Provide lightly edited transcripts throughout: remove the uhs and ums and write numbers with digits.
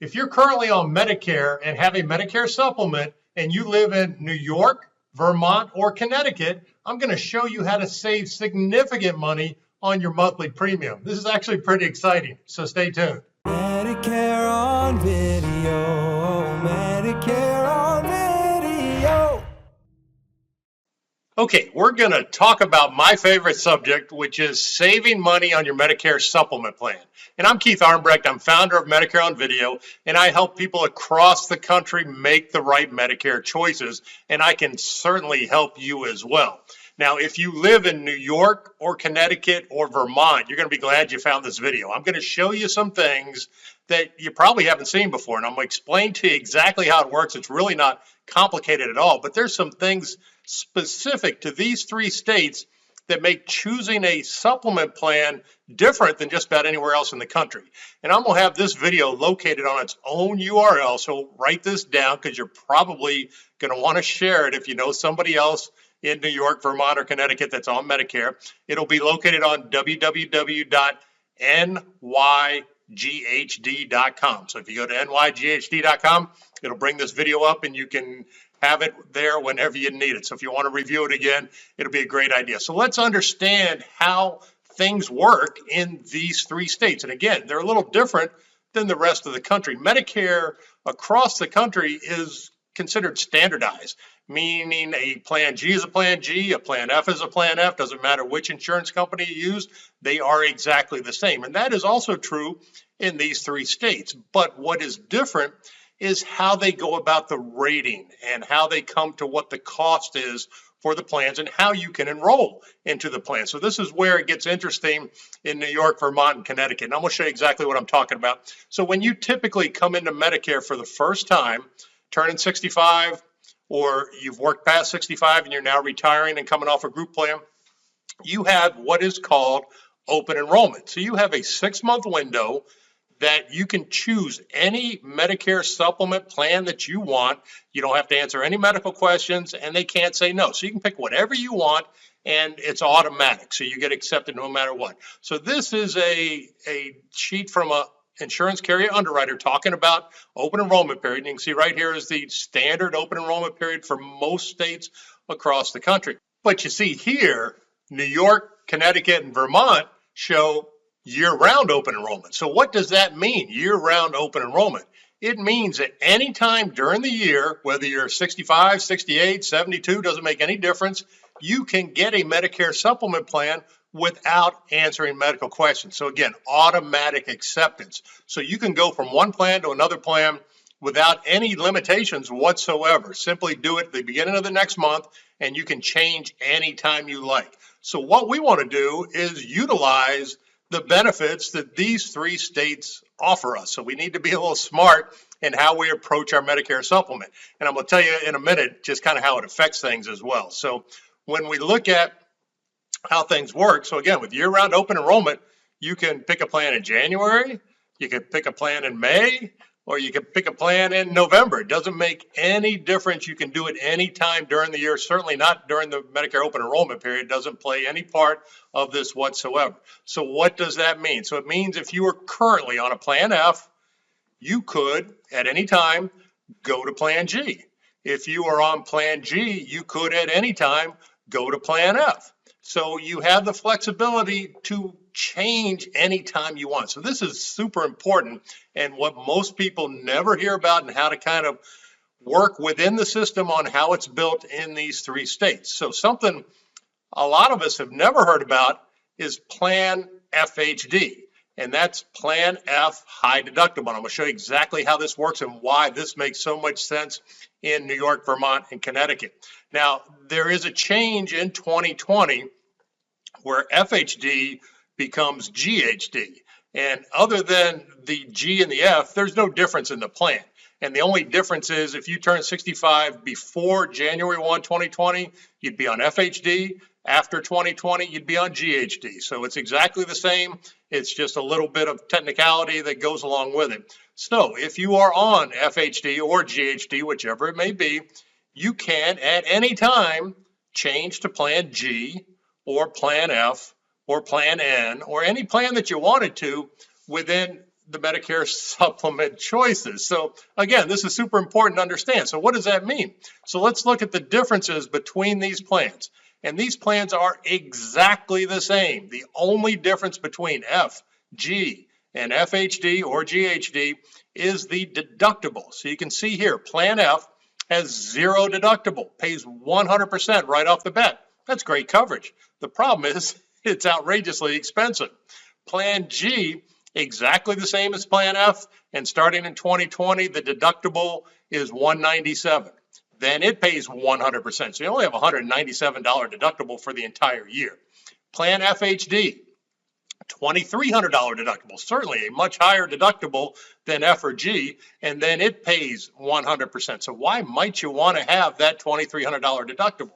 If you're currently on Medicare and have a Medicare supplement and you live in New York, Vermont, or Connecticut, I'm going to show you how to save significant money on your monthly premium. This is actually pretty exciting, so stay tuned. Medicare on video, Medicare on video. Okay, we're going to talk about my favorite subject, which is saving money on your Medicare supplement plan. And I'm Keith Armbrecht. I'm founder of Medicare on Video, and I help people across the country make the right Medicare choices, and I can certainly help you as well. Now, if you live in New York or Connecticut or Vermont, you're going to be glad you found this video. I'm going to show you some things that you probably haven't seen before, and I'm going to explain to you exactly how it works. It's really not complicated at all, but there's some things specific to these three states that make choosing a supplement plan different than just about anywhere else in the country. And I'm going to have this video located on its own URL, so write this down because you're probably going to want to share it if you know somebody else in New York, Vermont, or Connecticut that's on Medicare. It'll be located on www.nyghd.com. So if you go to nyghd.com, it'll bring this video up and you can have it there whenever you need it. So if you want to review it again, it'll be a great idea. So let's understand how things work in these three states. And again, they're a little different than the rest of the country. Medicare across the country is considered standardized, meaning a Plan G is a Plan G, a Plan F is a Plan F, doesn't matter which insurance company you use, they are exactly the same. And that is also true in these three states. But what is different is how they go about the rating and how they come to what the cost is for the plans and how you can enroll into the plan. So this is where it gets interesting in New York, Vermont, and Connecticut. And I'm going to show you exactly what I'm talking about. So when you typically come into Medicare for the first time, turning 65, or you've worked past 65 and you're now retiring and coming off a group plan, you have what is called open enrollment. So you have a 6-month window that you can choose any Medicare supplement plan that you want. You don't have to answer any medical questions, and they can't say no. So you can pick whatever you want, and it's automatic. So you get accepted no matter what. So this is a sheet from a insurance carrier underwriter talking about open enrollment period. And you can see right here is the standard open enrollment period for most states across the country. But you see here, New York, Connecticut, and Vermont show year-round open enrollment. So what does that mean, year-round open enrollment? It means that any time during the year, whether you're 65, 68, 72, doesn't make any difference, you can get a Medicare supplement plan without answering medical questions. So again, automatic acceptance. So you can go from one plan to another plan without any limitations whatsoever. Simply do it at the beginning of the next month, and you can change anytime you like. So what we want to do is utilize the benefits that these three states offer us. So we need to be a little smart in how we approach our Medicare supplement. And I'm going to tell you in a minute just kind of how it affects things as well. So when we look at how things work, so again, with year-round open enrollment, you can pick a plan in January, you can pick a plan in May, or you can pick a plan in November. It doesn't make any difference. You can do it any time during the year, certainly not during the Medicare open enrollment period. It doesn't play any part of this whatsoever. So what does that mean? So it means if you are currently on a Plan F, you could at any time go to Plan G. If you are on Plan G, you could at any time go to Plan F. So you have the flexibility to change anytime you want. So this is super important, and what most people never hear about, and how to kind of work within the system on how it's built in these three states. So something a lot of us have never heard about is Plan FHD, and that's Plan F high deductible. I'm going to show you exactly how this works and why this makes so much sense in New York, Vermont, and Connecticut. Now, there is a change in 2020 where FHD becomes GHD. And other than the G and the F, there's no difference in the plan. And the only difference is if you turn 65 before January 1, 2020, you'd be on FHD. After 2020, you'd be on GHD. So it's exactly the same. It's just a little bit of technicality that goes along with it. So if you are on FHD or GHD, whichever it may be, you can at any time change to Plan G or Plan F or Plan N or any plan that you wanted to within the Medicare supplement choices. So again, this is super important to understand. So what does that mean? So let's look at the differences between these plans. And these plans are exactly the same. The only difference between F, G, and FHD or GHD is the deductible. So you can see here, Plan F has zero deductible, pays 100% right off the bat. That's great coverage. The problem is it's outrageously expensive. Plan G, exactly the same as Plan F, and starting in 2020, the deductible is $197. Then it pays 100%. So you only have a $197 deductible for the entire year. Plan FHD, $2,300 deductible, certainly a much higher deductible than F or G, and then it pays 100%. So why might you want to have that $2,300 deductible?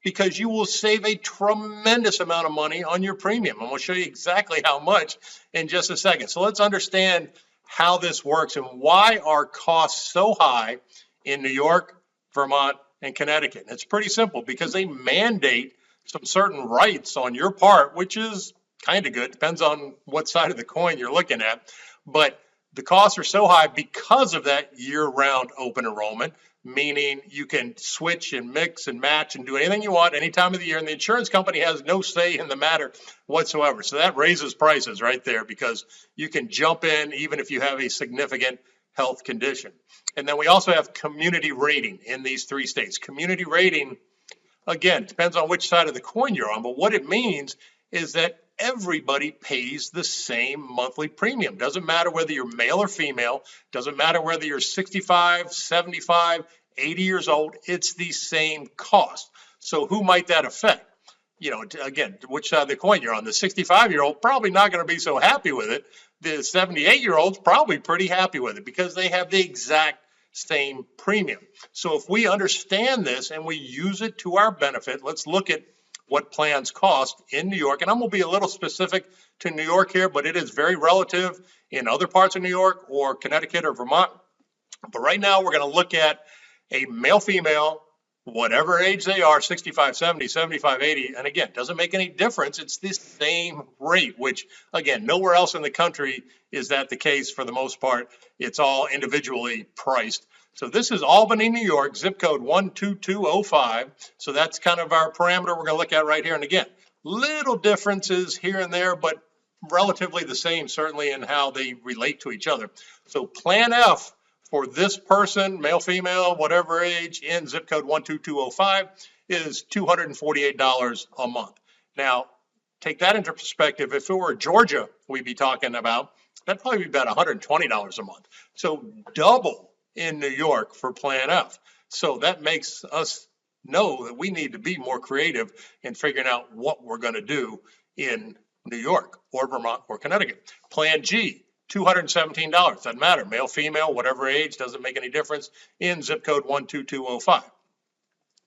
Because you will save a tremendous amount of money on your premium. And we'll show you exactly how much in just a second. So let's understand how this works and why are costs so high in New York, Vermont, and Connecticut. And it's pretty simple because they mandate some certain rights on your part, which is kind of good. Depends on what side of the coin you're looking at. But the costs are so high because of that year-round open enrollment, meaning you can switch and mix and match and do anything you want any time of the year, and the insurance company has no say in the matter whatsoever. So that raises prices right there because you can jump in even if you have a significant health condition. And then we also have community rating in these three states. Community rating, again, depends on which side of the coin you're on, but what it means is that everybody pays the same monthly premium. Doesn't matter whether you're male or female, doesn't matter whether you're 65, 75, 80 years old, it's the same cost. So who might that affect? You know, again, which side of the coin you're on. The 65-year-old probably not going to be so happy with it. The 78-year-old's probably pretty happy with it because they have the exact same premium. So if we understand this and we use it to our benefit, let's look at what plans cost in New York. And I'm going to be a little specific to New York here, but it is very relative in other parts of New York or Connecticut or Vermont. But right now we're going to look at a male-female, whatever age they are, 65, 70, 75, 80. And again, doesn't make any difference. It's the same rate, which again, nowhere else in the country is that the case for the most part. It's all individually priced. So this is Albany, New York, zip code 12205. So that's kind of our parameter we're going to look at right here. And again, little differences here and there, but relatively the same, certainly in how they relate to each other. So Plan F for this person, male, female, whatever age, in zip code 12205 is $248 a month. Now, take that into perspective. If it were Georgia, we'd be talking about, that'd probably be about $120 a month. So double in New York for Plan F. So that makes us know that we need to be more creative in figuring out what we're going to do in New York or Vermont or Connecticut. Plan G, $217. Doesn't matter. Male, female, whatever age, doesn't make any difference in zip code 12205.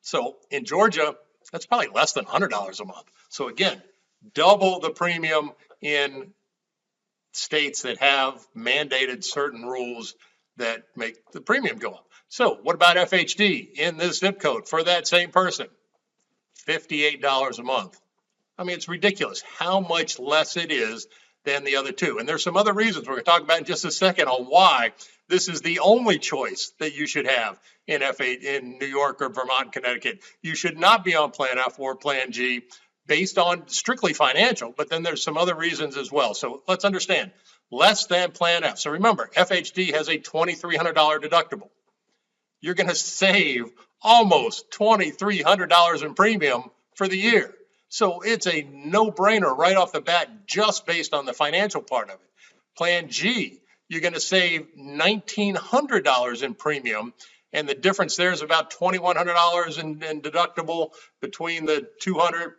So in Georgia, that's probably less than $100 a month. So again, double the premium in states that have mandated certain rules that make the premium go up. So what about FHD in this zip code for that same person? $58 a month. I mean, it's ridiculous how much less it is than the other two. And there's some other reasons we're going to talk about in just a second on why this is the only choice that you should have in F8 in New York or Vermont, Connecticut. You should not be on Plan F or Plan G based on strictly financial, but then there's some other reasons as well. So let's understand, less than Plan F. So remember, FHD has a $2,300 deductible. You're going to save almost $2,300 in premium for the year. So it's a no-brainer right off the bat just based on the financial part of it. Plan G, you're going to save $1,900 in premium, and the difference there is about $2,100 in deductible between the 200,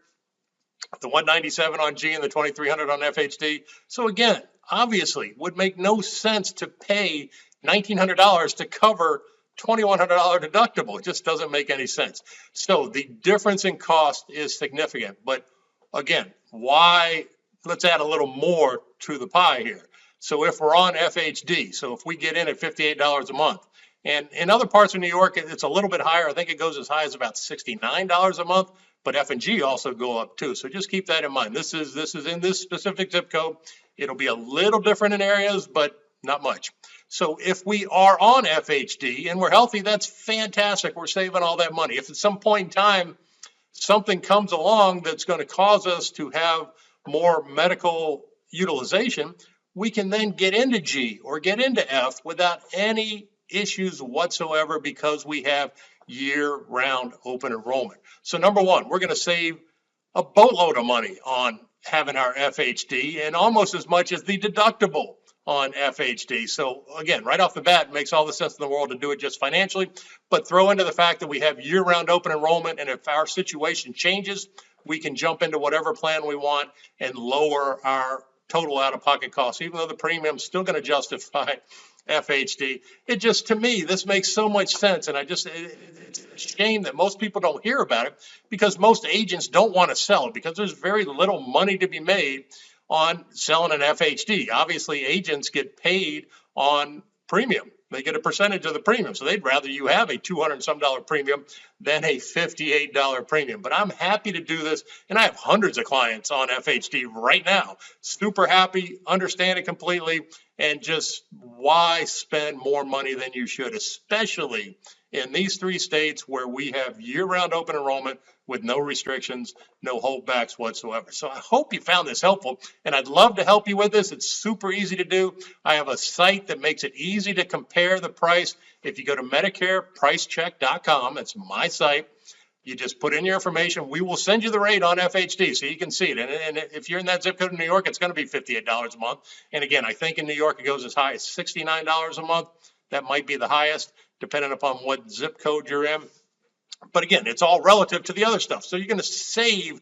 the 197 on G and the 2,300 on FHD. So again, obviously would make no sense to pay $1,900 to cover $2,100 deductible. It just doesn't make any sense. So the difference in cost is significant. But again, why? Let's add a little more to the pie here. So if we're on FHD, so if we get in at $58 a month, and in other parts of New York, it's a little bit higher. I think it goes as high as about $69 a month but F and G also go up too. So just keep that in mind. This is in this specific zip code. It'll be a little different in areas, but not much. So if we are on FHD and we're healthy, that's fantastic. We're saving all that money. If at some point in time something comes along that's going to cause us to have more medical utilization, we can then get into G or get into F without any issues whatsoever because we have year-round open enrollment. So number one, we're going to save a boatload of money on having our FHD and almost as much as the deductible on FHD. So again, right off the bat, it makes all the sense in the world to do it just financially, but throw into the fact that we have year-round open enrollment, and if our situation changes, we can jump into whatever plan we want and lower our total out-of-pocket costs, even though the premium's still going to justify FHD. It just, to me, this makes so much sense, and it's a shame that most people don't hear about it because most agents don't want to sell it because there's very little money to be made on selling an FHD. Obviously, agents get paid on premium. They get a percentage of the premium. So they'd rather you have a $200 and some premium than a $58 premium. But I'm happy to do this. And I have hundreds of clients on FHD right now. Super happy, understand it completely. And just why spend more money than you should, especially in these 3 states where we have year-round open enrollment with no restrictions, no holdbacks whatsoever. So I hope you found this helpful, and I'd love to help you with this. It's super easy to do. I have a site that makes it easy to compare the price. If you go to MedicarePriceCheck.com, that's my site, you just put in your information. We will send you the rate on FHD so you can see it. And if you're in that zip code in New York, it's going to be $58 a month. And again, I think in New York it goes as high as $69 a month. That might be the highest, depending upon what zip code you're in. But again, it's all relative to the other stuff. So you're going to save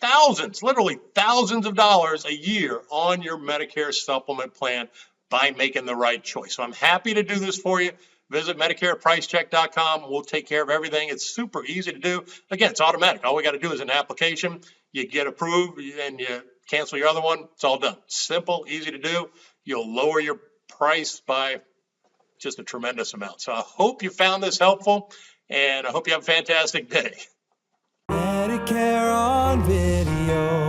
thousands, literally thousands of dollars a year on your Medicare supplement plan by making the right choice. So I'm happy to do this for you. Visit MedicarePriceCheck.com. We'll take care of everything. It's super easy to do. Again, it's automatic. All we got to do is an application. You get approved and you cancel your other one. It's all done. Simple, easy to do. You'll lower your price by just a tremendous amount. So I hope you found this helpful, and I hope you have a fantastic day. Medicare on video.